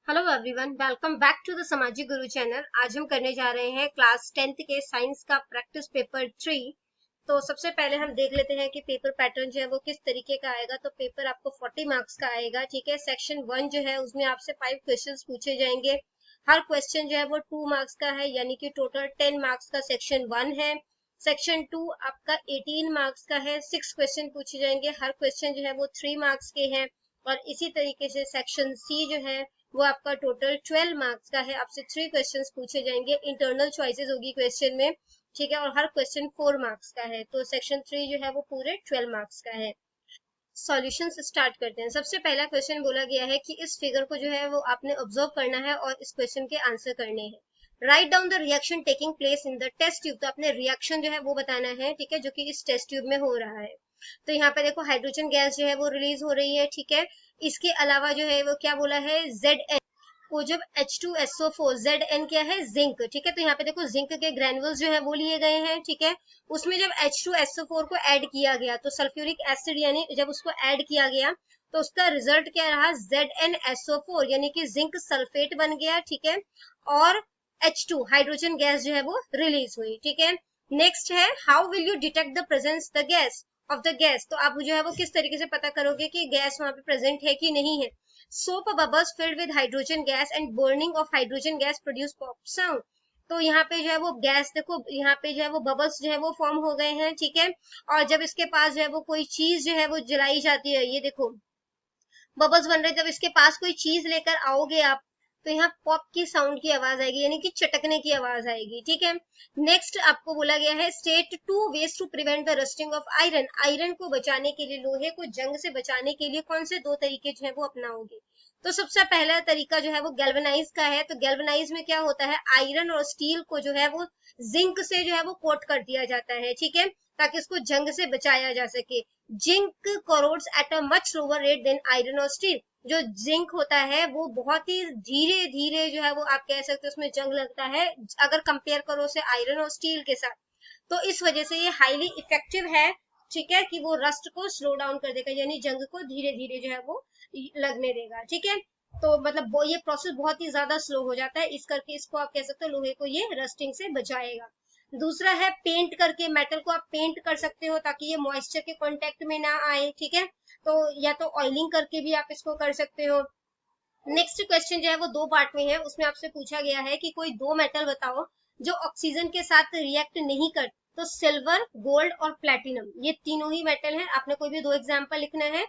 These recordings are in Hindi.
Hello everyone, welcome back to the Samajik Guru channel. आज हम करने जा रहे हैं क्लास 10th के साइंस का प्रैक्टिस पेपर 3। तो सबसे पहले हम देख लेते हैं कि पेपर पैटर्न जो है वो किस तरीके का आएगा। तो पेपर आपको 40 मार्क्स का आएगा, ठीक है। सेक्शन 1 जो है उसमें आपसे 5 क्वेश्चंस पूछे जाएंगे। हर क्वेश्चन जो है वो 2 मार्क्स का है, यानी कि टोटल 10 मार्क्स का सेक्शन 1 है। सेक्शन 2 आपका 18 मार्क्स का है, 6 क्वेश्चन पूछे जाएंगे। हर क्वेश्चन जो है वो 3 मार्क्स के हैं। और इसी तरीके से सेक्शन सी जो है वो आपका टोटल 12 मार्क्स का है। आपसे 3 क्वेश्चंस पूछे जाएंगे, इंटरनल चॉइसेस होगी क्वेश्चन में, ठीक है। और हर क्वेश्चन 4 मार्क्स का है। तो सेक्शन 3 जो है वो पूरे 12 मार्क्स का है। सॉल्यूशंस स्टार्ट करते हैं। सबसे पहला क्वेश्चन बोला गया है कि इस फिगर को जो है वो आपने ऑब्जर्व करना है और इस क्वेश्चन के आंसर करने हैं। Write down the reaction taking place in the test tube. तो आपने रिएक्शन जो है वो बताना है, ठीक है, जो कि इस टेस्ट ट्यूब में हो रहा है। तो यहाँ पे देखो हाइड्रोजन गैस जो है वो रिलीज हो रही है, ठीक है। इसके अलावा जो है वो क्या बोला है, ZN वो जब H2SO4 ZN क्या है, जिंक, ठीक है। तो यहाँ पे देखो जिंक के ग्रैनुल्स जो है वो लिए गए हैं, ठीक है। उसमें जब H2SO4 को ऐड किया गया तो सल्फ्यूरिक एसिड यानी जब उसको ऐड किया गया तो उसका रिजल्ट क्या रहा, ZnSO4 यानी कि जिंक सल्फेट बन गया, ठीक है। और H2 हाइड्रोजन गैस जो है वो रिलीज हुई, ठीक है। नेक्स्ट है how will you detect the presence the gas off the gas. तो आप जो है वो किस तरीके से पता करोगे कि गैस वहां पे प्रेजेंट है कि नहीं है। Soap bubbles filled with hydrogen gas and burning of hydrogen gas produce pop sound। तो यहाँ पे जो है वो गैस देखो, यहाँ पे जो है वो बबल्स जो है वो फॉर्म हो गए हैं, ठीक है। और जब इसके पास जो है वो कोई चीज जो है वो जलाई जाती है, ये देखो बबल्स बन रहे हैं। जब इसके पास कोई चीज लेकर आओगे आप तो यहाँ पॉप की साउंड की आवाज आएगी, यानी कि चटकने की आवाज आएगी, ठीक है। नेक्स्ट आपको बोला गया है state 2 ways to prevent the rusting of iron. Iron को बचाने के लिए, लोहे को जंग से बचाने के लिए कौन से 2 तरीके जो है वो अपनाओगे। तो सबसे पहला तरीका जो है वो गैल्वेनाइज का है। तो गैल्वेनाइज में क्या होता है, आयरन और स्टील को जो है वो जिंक से जो है वो कोट कर दिया जाता है, ठीक है, ताकि इसको जंग से बचाया जा सके। Zinc corrodes at a much lower rate than iron और स्टील। जो जिंक होता है वो बहुत ही धीरे धीरे जो है वो आप कह सकते हो उसमें जंग लगता है, अगर कंपेयर करो उसे आयरन और स्टील के साथ। तो इस वजह से ये हाईली इफेक्टिव है, ठीक है, कि वो रस्ट को स्लो डाउन कर देगा, यानी जंग को धीरे धीरे जो है वो लगने देगा, ठीक है। तो मतलब वो ये प्रोसेस बहुत ही ज्यादा स्लो हो जाता है, इस करके इसको आप कह सकते हो लोहे को ये रस्टिंग से बचाएगा। दूसरा है पेंट करके, मेटल को आप पेंट कर सकते हो ताकि ये मॉइस्चर के कांटेक्ट में ना आए, ठीक है। तो या तो ऑयलिंग करके भी आप इसको कर सकते हो। नेक्स्ट क्वेश्चन जो है वो 2 पार्ट में है, उसमें आपसे पूछा गया है कि कोई 2 मेटल बताओ जो ऑक्सीजन के साथ रिएक्ट नहीं कर। तो सिल्वर, गोल्ड और प्लेटिनम, ये तीनों ही मेटल हैं। आपने कोई भी 2 एग्जांपल लिखना है।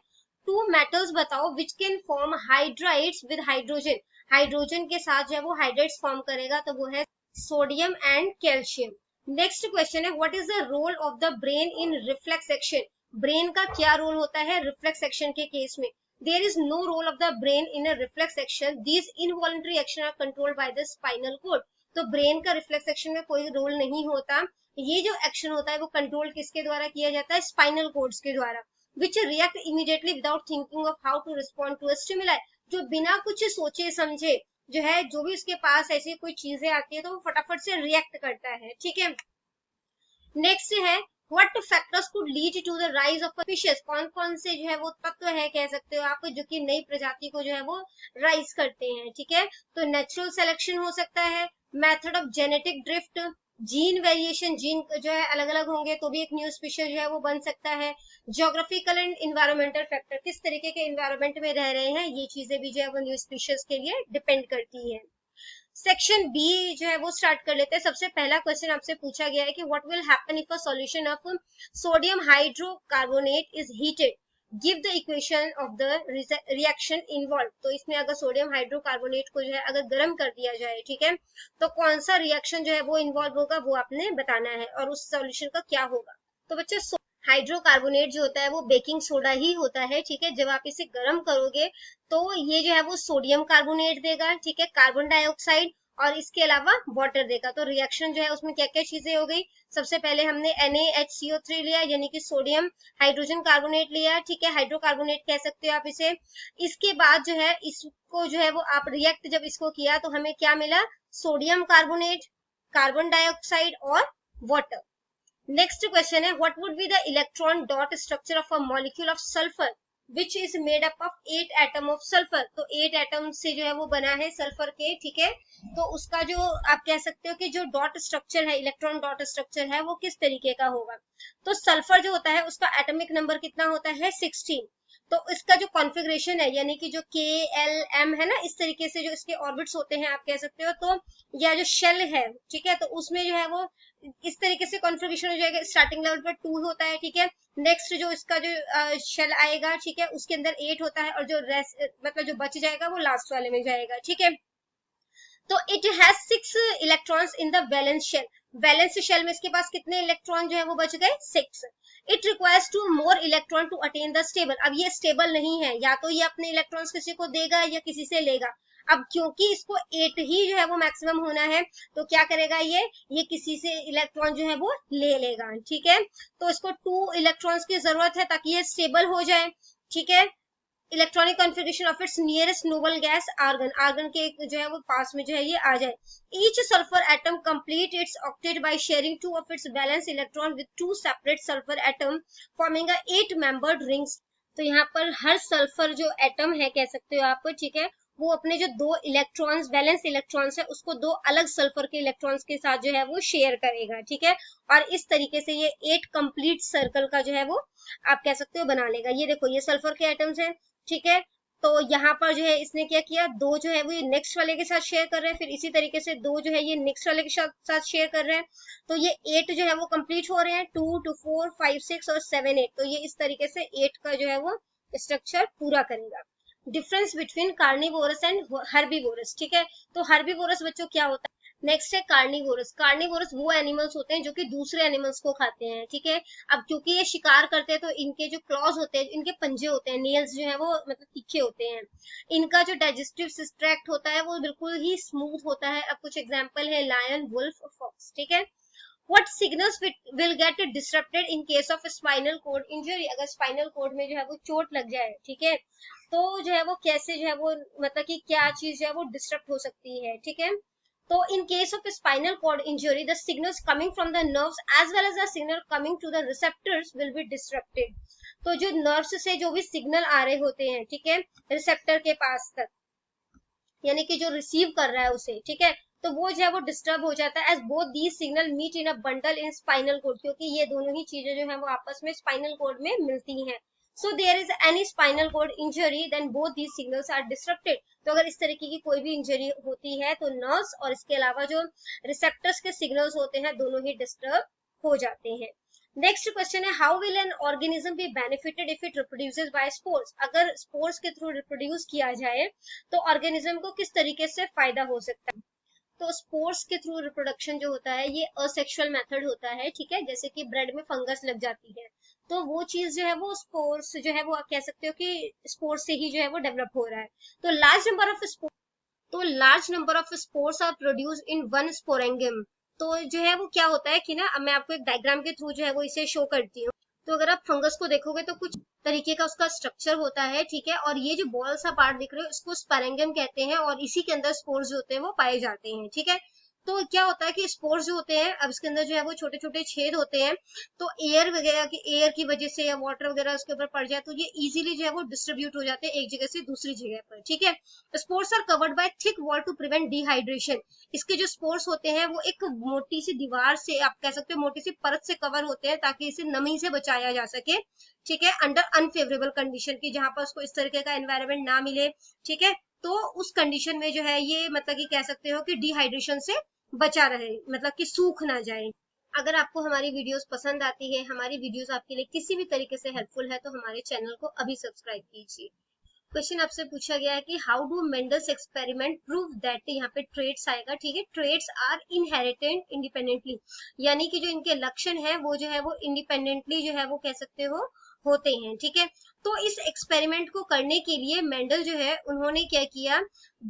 2 मेटल्स बताओ which can form hydrides with hydrogen. Hydrogen के साथ जो है वो हाइड्राइड्स फॉर्म करेगा, तो वो है sodium and calcium. Next question है what is the role of the brain in reflex action. Brain का क्या रोल होता है रिफ्लेक्स एक्शन के केस में। There is no role of the brain in a reflex action. These involuntary action are controlled by the spinal cord. तो ब्रेन का रिफ्लेक्स एक्शन में कोई रोल नहीं होता। ये जो एक्शन होता है वो कंट्रोल किसके द्वारा किया जाता है, स्पाइनल कोड्स के द्वारा। Which react immediately without thinking of how to respond to stimuli. जो बिना कुछ सोचे समझे जो है, जो भी उसके पास ऐसी कोई चीजें आती है तो वो फटाफट से रिएक्ट करता है, ठीक है। नेक्स्ट है what factors could lead to the rise of fishes. कौन कौन से जो है वो तत्व है कह सकते हो आप जो कि नई प्रजाति को जो है वो राइज करते हैं, ठीक है। तो नेचुरल सिलेक्शन हो सकता है, method of genetic drift, gene variation, gene जो है अलग अलग होंगे तो भी एक न्यू स्पीशीज जो है वो बन सकता है। ज्योग्राफिकल एंड इन्वायरमेंटल फैक्टर, किस तरीके के इन्वायरमेंट में रह रहे हैं, ये चीजें भी जो है वो न्यू स्पीशीज के लिए डिपेंड करती है। सेक्शन बी जो है वो स्टार्ट कर लेते हैं। सबसे पहला क्वेश्चन आपसे पूछा गया है कि what will happen if a solution of sodium hydrocarbonate is heated, give the equation of the reaction involve. तो इसमें अगर सोडियम हाइड्रोकार्बोनेट को जो है अगर गर्म कर दिया जाए, ठीक है, तो कौन सा रिएक्शन जो है वो इन्वॉल्व होगा वो आपने बताना है और उस सॉल्यूशन का क्या होगा। तो बच्चे हाइड्रोकार्बोनेट जो होता है वो बेकिंग सोडा ही होता है, ठीक है। जब आप इसे गर्म करोगे तो ये जो है वो सोडियम कार्बोनेट देगा, ठीक है, कार्बन डाइऑक्साइड और इसके अलावा वाटर देगा। तो रिएक्शन जो है उसमें क्या क्या चीजें हो गई, सबसे पहले हमने NaHCO3 लिया यानी कि सोडियम हाइड्रोजन कार्बोनेट लिया, ठीक है, हाइड्रोकार्बोनेट कह सकते हो आप इसे। इसके बाद जो है इसको जो है वो आप रिएक्ट जब इसको किया तो हमें क्या मिला, सोडियम कार्बोनेट, कार्बन डाइऑक्साइड और वाटर। नेक्स्ट क्वेश्चन है what would be the electron dot structure of a molecule of sulphur. Which is made up of 8 atom of sulphur. तो 8 एटम से जो है वो बना है सल्फर के, ठीक है। तो उसका जो आप कह सकते हो कि जो डॉट स्ट्रक्चर है, इलेक्ट्रॉन डॉट स्ट्रक्चर है, वो किस तरीके का होगा। तो सल्फर जो होता है उसका एटॉमिक नंबर कितना होता है 16। तो इसका जो कॉन्फ़िगरेशन है यानी कि जो KLM है ना, इस तरीके से जो इसके ऑर्बिट्स होते हैं आप कह सकते हो। तो या जो शेल है, ठीक है, तो उसमें जो है वो इस तरीके से कॉन्फ़िगरेशन हो जाएगा। स्टार्टिंग लेवल पर 2 होता है, ठीक है। नेक्स्ट जो इसका जो शेल आएगा, ठीक है, उसके अंदर 8 होता है और जो रेस्ट मतलब जो बच जाएगा वो लास्ट वाले में जाएगा, ठीक है। तो it has 6 electrons in the valence shell. Valence shell में इसके पास कितने इलेक्ट्रॉन जो है वो बच गए 6। It requires two more electron to attain the stable. अब ये स्टेबल नहीं है, या तो ये अपने इलेक्ट्रॉन्स किसी को देगा या किसी से लेगा। अब क्योंकि इसको 8 ही जो है वो मैक्सिमम होना है, तो क्या करेगा ये किसी से इलेक्ट्रॉन जो है वो ले लेगा, ठीक है। तो इसको 2 इलेक्ट्रॉन्स की जरूरत है ताकि ये स्टेबल हो जाए, ठीक है। Electronic configuration of its nearest noble gas argon. Argon के जो है वो पास में जो है ये आ जाए। Each sulphur atom complete it's octet by sharing 2 of its valence electron with 2 separate sulphur atom forming a 8 membered rings. तो यहाँ पर हर सल्फर जो एटम है कह सकते हो आप, ठीक है, वो अपने जो 2 इलेक्ट्रॉन्स वैलेंस इलेक्ट्रॉन्स है उसको 2 अलग सल्फर के इलेक्ट्रॉन्स के साथ जो है वो शेयर करेगा, ठीक है। और इस तरीके से ये 8 कंप्लीट सर्कल का जो है वो आप कह सकते हो बना लेगा। ये देखो ये सल्फर के एटम्स है, ठीक है। तो यहाँ पर जो है इसने क्या किया, 2 जो है वो ये नेक्स्ट वाले के साथ शेयर कर रहे हैं, फिर इसी तरीके से 2 जो है ये नेक्स्ट वाले के साथ शेयर कर रहे हैं। तो ये 8 जो है वो कंप्लीट हो रहे हैं, 2 2 4 5 6 और 7 8। तो ये इस तरीके से 8 का जो है वो स्ट्रक्चर पूरा करेगा। Difference between carnivorous and herbivorous, ठीक है। तो हर्बीवोरस बच्चों क्या होता है। नेक्स्ट है कार्निवोरस। कार्निवोरस वो एनिमल्स होते हैं जो कि दूसरे एनिमल्स को खाते हैं, ठीक है। अब क्योंकि ये शिकार करते हैं तो इनके जो क्लॉज होते हैं, इनके पंजे होते हैं, नेल्स जो है वो मतलब तीखे होते हैं। इनका जो डाइजेस्टिव सिस्ट्रैक्ट होता है वो बिल्कुल ही स्मूथ होता है। अब कुछ एग्जांपल है लायन, वुल्फ, फॉक्स, ठीक है। What signals will get disrupted in case of spinal cord injury। अगर स्पाइनल कोड में जो है वो चोट लग जाए, ठीक है, तो जो है वो कैसे जो है वो मतलब कि क्या चीज जो है वो डिस्टर्ब हो सकती है, ठीक है। तो in case of spinal cord injury the signals coming from the nerves as well as the signal coming to the receptors will be disrupted। तो जो नर्व्स से जो भी सिग्नल आ रहे होते हैं, ठीक है, रिसेप्टर के पास तक, यानी कि जो रिसीव कर रहा है उसे, ठीक है, तो वो जो है वो डिस्टर्ब हो जाता है। As both these signal meet in a bundle in spinal cord, क्योंकि ये दोनों ही चीजें जो है वो आपस में स्पाइनल कोड में मिलती हैं। So there is any spinal cord injury then both these signals are disturbed. तो अगर इस तरीके की कोई भी इंजरी होती है तो नर्व्स और इसके अलावा जो रिसेप्टर्स के सिग्नल्स होते हैं दोनों ही डिस्टर्ब हो जाते हैं। नेक्स्ट क्वेश्चन है how will an organism be benefited if it reproduces by spores. अगर स्पोर्स के थ्रू रिप्रोड्यूस किया जाए तो ऑर्गेनिज्म को किस तरीके से फायदा हो सकता है। तो स्पोर्स के थ्रू रिप्रोडक्शन जो होता है ये असेक्सुअल मेथड होता है, ठीक है। जैसे कि ब्रेड में फंगस लग जाती है तो वो चीज जो है वो स्पोर्स जो है वो आप कह सकते हो कि स्पोर्स से ही जो है वो डेवलप हो रहा है। तो large number of spores are produce in one sporangium. तो जो है वो क्या होता है कि ना, अब मैं आपको एक डायग्राम के थ्रू जो है वो इसे शो करती हूँ। तो अगर आप फंगस को देखोगे तो कुछ तरीके का उसका स्ट्रक्चर होता है, ठीक है। और ये जो बॉल सा पार्ट दिख रहे हो इसको स्पोरेंगियम कहते हैं और इसी के अंदर स्पोर्स जो होते हैं वो पाए जाते हैं, ठीक है। तो क्या होता है कि स्पोर्स जो होते हैं अब इसके अंदर जो है वो छोटे छोटे छेद होते हैं। तो एयर की वजह से या वाटर वगैरह उसके ऊपर पड़ जाए तो ये इजीली जो है वो डिस्ट्रीब्यूट हो जाते हैं एक जगह से दूसरी जगह पर, ठीक है। Spores are covered by thick wall to prevent dehydration. इसके जो स्पोर्स होते हैं वो एक मोटी सी दीवार से आप कह सकते हो मोटी सी परत से कवर होते हैं ताकि इसे नमी से बचाया जा सके, ठीक है, अंडर अनफेवरेबल कंडीशन की, जहां पर उसको इस तरीके का एनवायरनमेंट ना मिले, ठीक है। तो उस कंडीशन में जो है ये मतलब कि कह सकते हो कि डिहाइड्रेशन से बचा रहे, मतलब कि सूख ना जाए। अगर आपको हमारी वीडियोस पसंद आती है, हमारी वीडियोस आपके लिए किसी भी तरीके से हेल्पफुल है तो हमारे चैनल को अभी सब्सक्राइब कीजिए। क्वेश्चन आपसे पूछा गया है कि how do Mendel's experiment prove that, यहाँ पे ट्रेड्स आएगा, ठीक है। ट्रेड्स आर इनहेरिटेड इंडिपेंडेंटली, यानी कि जो इनके लक्षण है वो जो है वो इंडिपेंडेंटली जो है वो कह सकते हो होते हैं, ठीक है। तो इस एक्सपेरिमेंट को करने के लिए मेंडल जो है उन्होंने क्या किया,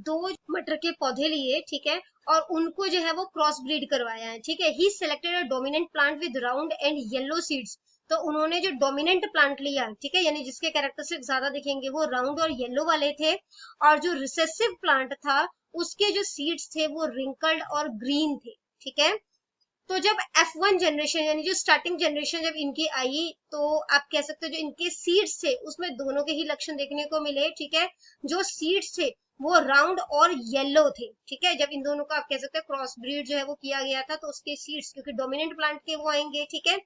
2 मटर के पौधे लिए, ठीक है, और उनको जो है वो क्रॉस ब्रीड करवाया है, ठीक है। He selected a dominant plant with round and yellow seeds. तो उन्होंने जो डोमिनेंट प्लांट लिया, ठीक है, यानी जिसके कैरेक्टरिस्टिक ज्यादा दिखेंगे वो राउंड और येलो वाले थे, और जो रिसेसिव प्लांट था उसके जो सीड्स थे वो रिंकल्ड और ग्रीन थे, ठीक है। तो जब F1 जनरेशन यानी जो स्टार्टिंग जनरेशन जब इनकी आई, तो आप कह सकते हो जो इनके सीड्स थे उसमें दोनों के ही लक्षण देखने को मिले, ठीक है। जो सीड्स थे वो राउंड और येलो थे, ठीक है। जब इन दोनों का आप कह सकते हैं क्रॉस ब्रीड जो है वो किया गया था, तो उसके सीड्स क्योंकि डोमिनेंट प्लांट के वो आएंगे, ठीक है,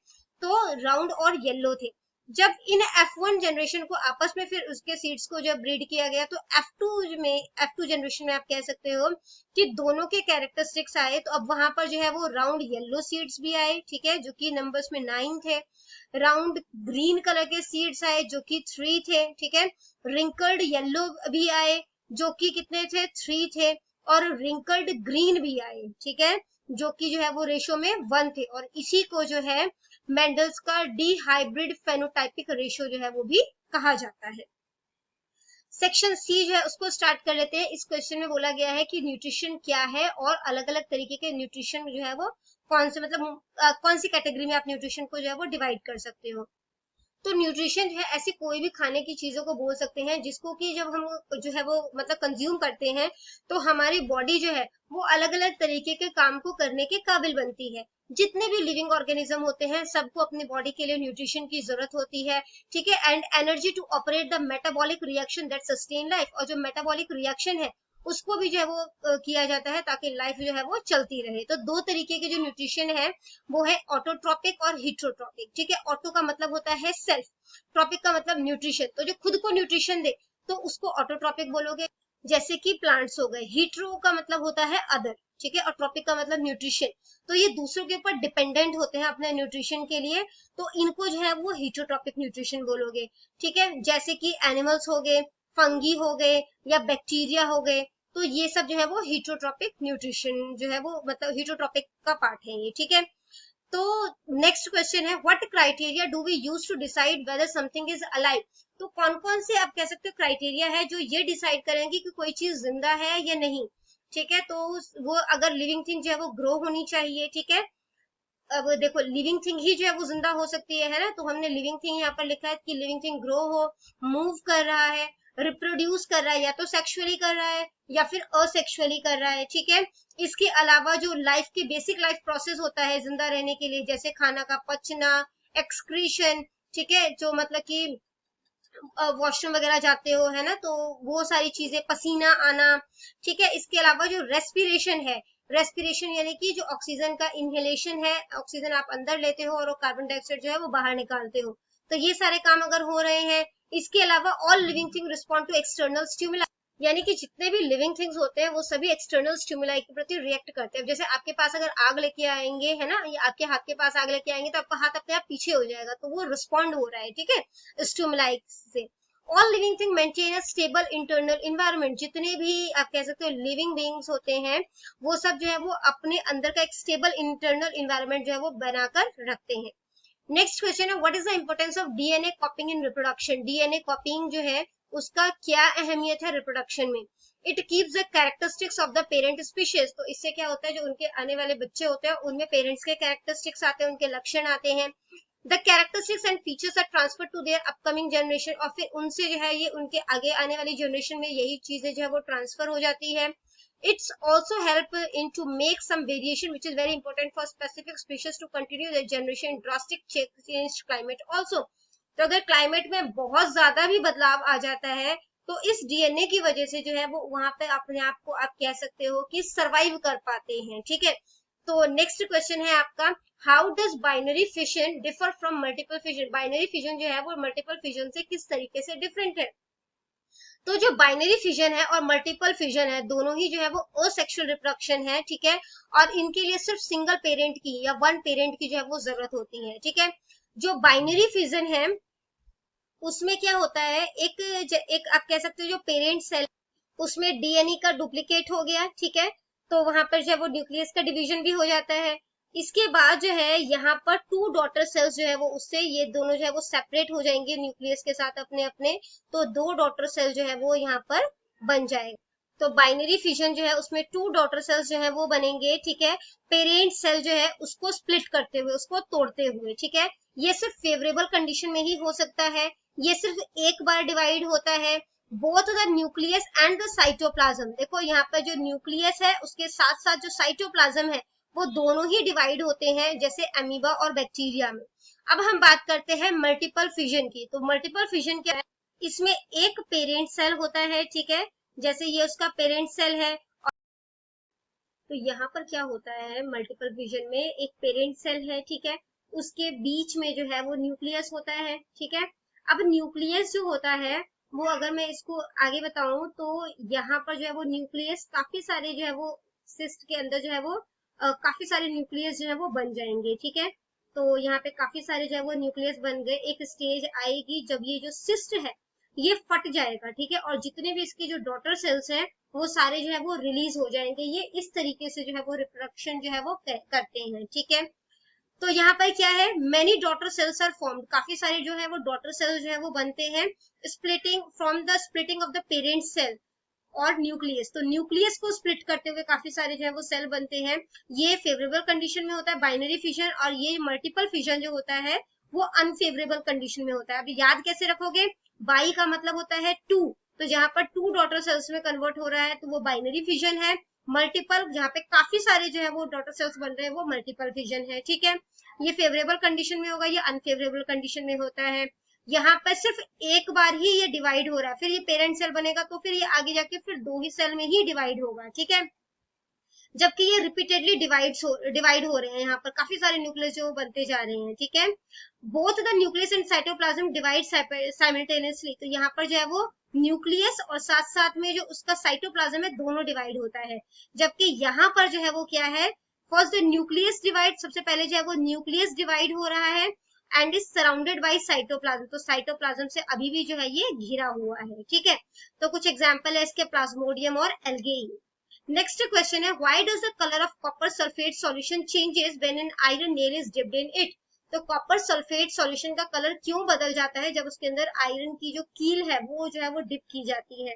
तो राउंड और येलो थे। जब इन F1 जनरेशन को आपस में फिर उसके सीड्स को जब ब्रीड किया गया, तो F2 जनरेशन में आप कह सकते हो कि दोनों के कैरेक्टरिस्टिक्स आए, तो अब वहां पर जो है वो राउंड येलो सीड्स भी आए, ठीक है, जो कि नंबर्स में 9 थे। राउंड ग्रीन कलर के सीड्स आए जो कि 3 थे, ठीक है। रिंकल्ड येलो भी आए जो कि कितने थे, 3 थे। और रिंकल्ड ग्रीन भी आए, ठीक है, जो कि जो है वो रेशो में 1 थे। और इसी को जो है मेंडल्स का डी हाइब्रिड फेनोटाइपिक रेशियो जो है वो भी कहा जाता है। सेक्शन सी जो है उसको स्टार्ट कर लेते हैं। इस क्वेश्चन में बोला गया है कि न्यूट्रिशन क्या है और अलग अलग तरीके के न्यूट्रिशन जो है वो कौन से मतलब कौन सी कैटेगरी में आप न्यूट्रिशन को जो है वो डिवाइड कर सकते हो। तो न्यूट्रिशन जो है ऐसी कोई भी खाने की चीजों को बोल सकते हैं जिसको कि जब हम जो है वो मतलब कंज्यूम करते हैं, तो हमारी बॉडी जो है वो अलग अलग तरीके के काम को करने के काबिल बनती है। जितने भी लिविंग ऑर्गेनिज्म होते हैं सबको अपनी बॉडी के लिए न्यूट्रिशन की जरूरत होती है, ठीक है। And energy to operate the metabolic reaction that sustain life, और जो मेटाबॉलिक रिएक्शन है उसको भी जो है वो किया जाता है ताकि लाइफ जो है वो चलती रहे। तो दो तरीके के जो न्यूट्रिशन है वो है ऑटोट्रॉपिक और हीट्रोट्रॉपिक, ठीक है। ऑटो का मतलब होता है सेल्फ, ट्रॉपिक का मतलब न्यूट्रिशन, तो जो खुद को न्यूट्रिशन दे तो उसको ऑटोट्रॉपिक बोलोगे, जैसे कि प्लांट्स हो गए। हीट्रो का मतलब होता है अदर, ठीक है, और ट्रॉपिक का मतलब न्यूट्रिशन, तो ये दूसरों के ऊपर डिपेंडेंट होते हैं अपने न्यूट्रिशन के लिए, तो इनको जो है वो हीट्रोट्रॉपिक न्यूट्रिशन बोलोगे, ठीक है। जैसे कि एनिमल्स हो गए, फंगी हो गए या बैक्टीरिया हो गए, तो ये सब जो है वो हीट्रोट्रॉपिक न्यूट्रिशन जो है वो मतलब हीट्रोट्रॉपिक का पार्ट है ये, ठीक है। तो नेक्स्ट क्वेश्चन है what criteria do we use to decide whether something is alive. तो कौन कौन से आप कह सकते हो क्राइटेरिया है जो ये डिसाइड करेंगे कि कोई चीज जिंदा है या नहीं, ठीक है। तो वो अगर लिविंग थिंग जो है वो ग्रो होनी चाहिए, ठीक है। अब देखो लिविंग थिंग ही जो है वो जिंदा हो सकती है ना, तो हमने लिविंग थिंग यहाँ पर लिखा है कि लिविंग थिंग ग्रो हो, मूव कर रहा है, रिप्रोड्यूस कर रहा है, या तो सेक्सुअली कर रहा है या फिर असेक्सुअली कर रहा है, ठीक है। इसके अलावा जो लाइफ के बेसिक लाइफ प्रोसेस होता है जिंदा रहने के लिए, जैसे खाना का पचना, एक्सक्रीशन, ठीक है, जो मतलब कि वॉशरूम वगैरह जाते हो है ना, तो वो सारी चीजें, पसीना आना, ठीक है। इसके अलावा जो रेस्पिरेशन है, रेस्पिरेशन यानी कि जो ऑक्सीजन का इनहेलेशन है, ऑक्सीजन आप अंदर लेते हो और कार्बन डाइऑक्साइड जो है वो बाहर निकालते हो, तो ये सारे काम अगर हो रहे हैं। इसके अलावा all living thing respond to external stimuli, यानी कि जितने भी लिविंग थिंग्स होते हैं वो सभी एक्सटर्नल स्टिमुलाई के प्रति रिएक्ट करते हैं। जैसे आपके पास अगर आग लेके आएंगे है ना, या आपके हाथ के पास आग लेके आएंगे तो आपका हाथ अपने आप पीछे हो जाएगा, तो वो रिस्पॉन्ड हो रहा है, ठीक है, स्टिमुलाई से। All living thing maintain a stable internal environment, जितने भी आप कह सकते हो लिविंग बीइंग्स होते हैं वो सब जो है वो अपने अंदर का एक स्टेबल इंटरनल इन्वायरमेंट जो है वो बनाकर रखते हैं। नेक्स्ट क्वेश्चन है what is the importance of DNA कॉपिंग in reproduction. DNA कॉपिंग जो है उसका क्या अहमियत है रिप्रोडक्शन में। It keeps the characteristics of the parent species, तो इससे क्या होता है जो उनके आने वाले बच्चे होते हैं उनमें पेरेंट्स के कैरेक्टरिस्टिक्स आते हैं, उनके लक्षण आते हैं। The characteristics and features are transfer to their upcoming generation, और फिर उनसे जो है ये उनके आगे आने वाली जनरेशन में यही चीजें जो है वो ट्रांसफर हो जाती है। It's also help in to make some variation which is very important for specific species to continue their generation in drastic change climate also। तो अगर क्लाइमेट में बहुत ज्यादा भी बदलाव आ जाता है तो इस डीएनए की वजह से जो है वो वहां पे अपने आप को आप कह सकते हो कि सरवाइव कर पाते हैं, ठीक है। तो नेक्स्ट क्वेश्चन है आपका how does binary fission differ from multiple fission. Binary fission जो है वो मल्टीपल फिजन से किस तरीके से डिफरेंट है। तो जो बाइनरी फिजन है और मल्टीपल फिजन है दोनों ही जो है वो असेक्सुअल रिप्रोडक्शन है, ठीक है, और इनके लिए सिर्फ सिंगल पेरेंट की या वन पेरेंट की जो है वो जरूरत होती है, ठीक है। जो बाइनरी फिजन है उसमें क्या होता है एक आप कह सकते हो जो पेरेंट सेल उसमें डीएनए का डुप्लीकेट हो गया, ठीक है, तो वहां पर जो है वो न्यूक्लियस का डिवीजन भी हो जाता है। इसके बाद जो है यहाँ पर टू डॉटर सेल्स जो है वो उससे ये दोनों जो है वो सेपरेट हो जाएंगे न्यूक्लियस के साथ अपने अपने, तो दो डॉटर सेल जो है वो यहाँ पर बन जाएगा। तो बाइनरी फिजन जो है उसमें टू डॉटर सेल्स जो है वो बनेंगे, ठीक है, पेरेंट सेल जो है उसको स्प्लिट करते हुए, उसको तोड़ते हुए, ठीक है। ये सिर्फ फेवरेबल कंडीशन में ही हो सकता है, ये सिर्फ एक बार डिवाइड होता है। Both the nucleus and the cytoplasm, देखो यहाँ पर जो न्यूक्लियस है उसके साथ साथ जो साइटोप्लाज्म है वो दोनों ही डिवाइड होते हैं जैसे अमीबा और बैक्टीरिया में। अब हम बात करते हैं मल्टीपल फिजन की। तो मल्टीपल फिजन क्या है, इसमें एक पेरेंट सेल होता है, ठीक है, जैसे ये उसका पेरेंट सेल है। तो यहाँ पर क्या होता है, मल्टीपल फिजन में एक पेरेंट सेल है, ठीक है, उसके बीच में जो है वो न्यूक्लियस होता है, ठीक है। अब न्यूक्लियस जो होता है वो, अगर मैं इसको आगे बताऊं तो यहाँ पर जो है वो न्यूक्लियस काफी सारे जो है वो सिस्ट के अंदर जो है वो काफी सारे न्यूक्लियस जो है वो बन जाएंगे, ठीक है। तो यहाँ पे काफी सारे जो है वो न्यूक्लियस बन गए। एक स्टेज आएगी जब ये जो सिस्ट है ये फट जाएगा, ठीक है, और जितने भी इसके जो डॉटर सेल्स हैं वो सारे जो है वो रिलीज हो जाएंगे। ये इस तरीके से जो है वो रिप्रोडक्शन जो है वो करते हैं, ठीक है। तो यहाँ पर क्या है, many daughter cells are formed, काफी सारे जो है वो डॉटर सेल्स जो है वो बनते हैं, splitting from the splitting of the parent cell और न्यूक्लियस। तो न्यूक्लियस को स्प्लिट करते हुए काफी सारे जो है वो सेल बनते हैं। ये फेवरेबल कंडीशन में होता है बाइनरी फिजन, और ये मल्टीपल फिजन जो होता है वो अनफेवरेबल कंडीशन में होता है। अब याद कैसे रखोगे, बाई का मतलब होता है टू, तो जहां पर टू डॉटर सेल्स में कन्वर्ट हो रहा है तो वो बाइनरी फिजन है। मल्टीपल, जहाँ पे काफी सारे जो है वो डॉटर सेल्स बन रहे हैं वो मल्टीपल फिजन है, ठीक है। ये फेवरेबल कंडीशन में होगा, ये अनफेवरेबल कंडीशन में होता है। यहाँ पर सिर्फ एक बार ही ये डिवाइड हो रहा है, फिर ये पेरेंट सेल बनेगा तो फिर ये आगे जाके फिर दो ही सेल में ही डिवाइड होगा, ठीक है। जबकि ये रिपीटेडली डिवाइड हो रहे हैं, यहाँ पर काफी सारे न्यूक्लियस जो बनते जा रहे हैं, ठीक है। Both the nucleus and cytoplasm divide simultaneously, तो यहाँ पर जो है वो न्यूक्लियस और साथ साथ में जो उसका साइटोप्लाज्म है दोनों डिवाइड होता है। जबकि यहाँ पर जो है वो क्या है, फर्स्ट द न्यूक्लियस डिवाइड, सबसे पहले जो है वो न्यूक्लियस डिवाइड हो रहा है and is surrounded by cytoplasm, तो साइटोप्लाज्म से अभी भी जो है ये घिरा हुआ है, ठीक है। तो कुछ एग्जांपल है इसके, प्लाज्मोडियम और एल्गेई। नेक्स्ट क्वेश्चन है, why does the colour of copper sulphate solution changes when an iron nail is dipped in it. तो कॉपर सल्फेट सॉल्यूशन का कलर क्यों बदल जाता है जब उसके अंदर आयरन की जो कील है वो जो है वो डिप की जाती है।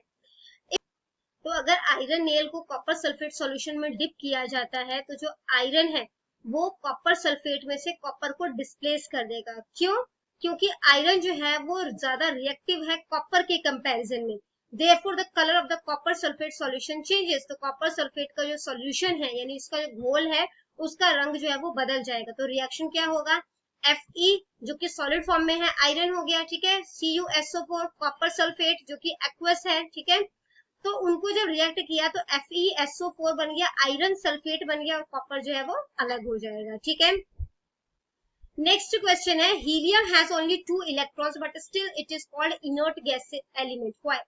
तो अगर आयरन नेल को कॉपर सल्फेट सॉल्यूशन में डिप किया जाता है तो जो आयरन है वो कॉपर सल्फेट में से कॉपर को डिस्प्लेस कर देगा। क्यों? क्योंकि आयरन जो है वो ज्यादा रिएक्टिव है कॉपर के कंपैरिजन में। Therefore, the color of the copper sulfate solution changes. तो कॉपर सल्फेट का जो सॉल्यूशन है यानी इसका जो घोल है उसका रंग जो है वो बदल जाएगा। तो रिएक्शन क्या होगा, Fe जो कि सॉलिड फॉर्म में है आयरन हो गया, ठीक है, CuSO4 कॉपर सल्फेट जो कि एक्वस है, ठीक है। तो उनको जब रिएक्ट किया तो FeSO4 बन गया, आयरन सल्फेट बन गया और कॉपर जो है वो अलग हो जाएगा, ठीक है। नेक्स्ट क्वेश्चन है, helium has only 2 electrons but still it is called inert gas element, why.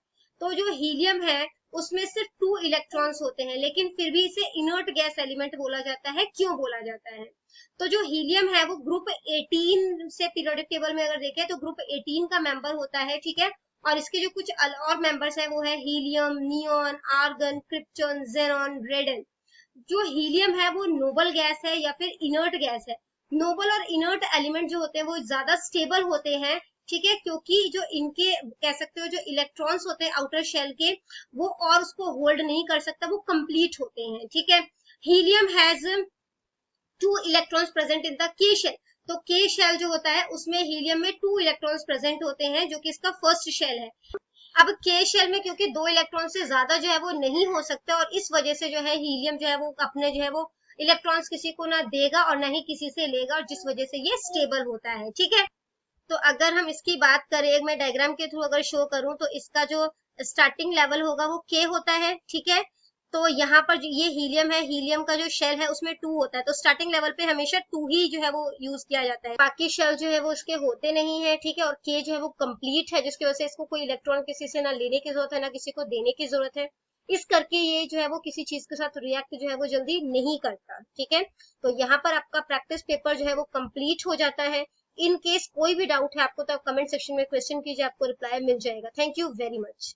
तो जो हीलियम है उसमें सिर्फ 2 इलेक्ट्रॉन्स होते हैं लेकिन फिर भी इसे इनर्ट गैस एलिमेंट बोला जाता है। क्यों बोला जाता है? तो जो हीलियम है वो ग्रुप 18 से पीरियोडिक टेबल में अगर देखें तो ग्रुप 18 का मेंबर होता है, ठीक है। और इसके जो कुछ और मेंबर्स है वो है helium, neon, argon, krypton, xenon, radon. जो हीलियम है वो नोबल गैस है या फिर इनर्ट गैस है। नोबल और इनर्ट एलिमेंट जो होते हैं वो ज्यादा स्टेबल होते हैं, ठीक है, क्योंकि जो इनके कह सकते हो जो इलेक्ट्रॉन्स होते हैं आउटर शेल के वो और उसको होल्ड नहीं कर सकता, वो कंप्लीट होते हैं, ठीक है। Helium has 2 electrons present in the के शेल। तो के शेल जो होता है उसमें हीलियम में 2 इलेक्ट्रॉन्स प्रेजेंट होते हैं जो कि इसका फर्स्ट शेल है। अब के शेल में क्योंकि 2 इलेक्ट्रॉन से ज्यादा जो है वो नहीं हो सकता और इस वजह से जो है हीलियम जो है वो अपने जो है वो इलेक्ट्रॉन्स किसी को ना देगा और ना ही किसी से लेगा, और जिस वजह से ये स्टेबल होता है, ठीक है। तो अगर हम इसकी बात करें, मैं डायग्राम के थ्रू अगर शो करूं तो इसका जो स्टार्टिंग लेवल होगा वो के होता है, ठीक है। तो यहाँ पर जो ये हीलियम है, हीलियम का जो शेल है उसमें 2 होता है, तो स्टार्टिंग लेवल पे हमेशा 2 ही जो है वो यूज किया जाता है, बाकी शेल जो है वो उसके होते नहीं है, ठीक है। और के जो है वो कंप्लीट है जिसकी वजह से इसको कोई इलेक्ट्रॉन किसी से ना लेने की जरूरत है ना किसी को देने की जरूरत है, इस करके ये जो है वो किसी चीज के साथ रिएक्ट जो है वो जल्दी नहीं करता, ठीक है। तो यहाँ पर आपका प्रैक्टिस पेपर जो है वो कंप्लीट हो जाता है। इन केस कोई भी डाउट है आपको तो आप कमेंट सेक्शन में क्वेश्चन कीजिए, आपको रिप्लाई मिल जाएगा। Thank you very much.